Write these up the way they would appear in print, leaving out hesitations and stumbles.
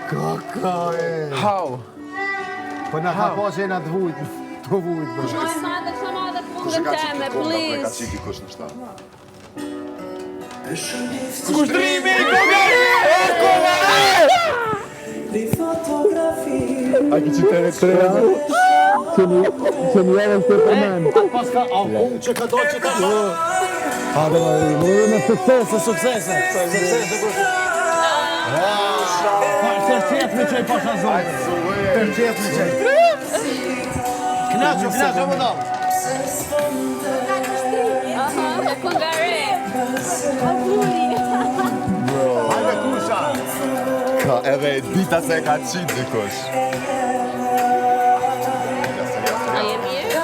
Kaka e. How? Po na ka pas e na të vujt. Të vujt. Shoj madhe punën teme, please. Qiki kush në shtatë. Kushtrimi i Kongari! A ki që të reja? Që një javën të përmen. Atë pas ka unë që ka do që ka shë. Hade më me suksese. Suksese kush. Tërqet me qaj pasha zonë. Tërqet me qaj. Knaqo, më dalë. Aha, me Kongare. Hajde kusha! Ka edhe dita se ka qitë dikush. A je mirë?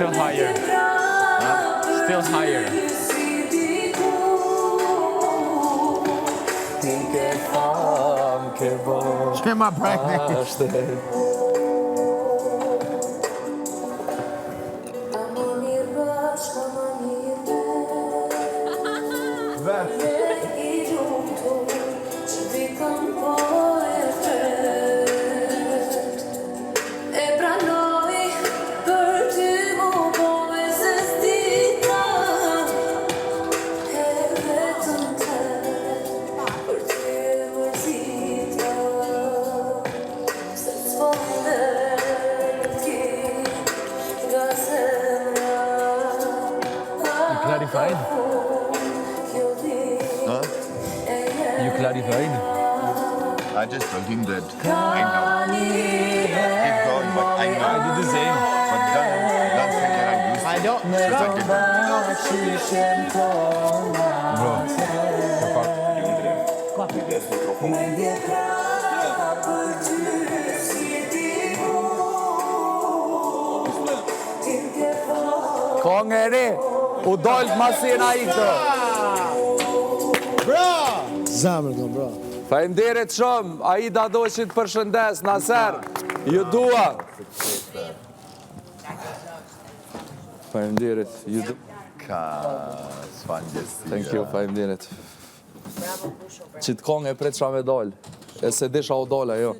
Still higher. Still higher. Që ma prekne? Clarified? Huh? You clarified? I just told him that I know. Keep going, but I know. I did the same. But don't think that I'm used to it. I don't Because I didn't. Bro. Kongari, u dollë masina i këtë. Zamër do, bro. Faleminderit shumë, Aida doshit përshëndes, Naser, ju dua. Faleminderit, ju dua. Ka sfangjesi. Thank you, faleminderit. Qitë kongë e pret qa me dollë, e se desha u dollë, jo.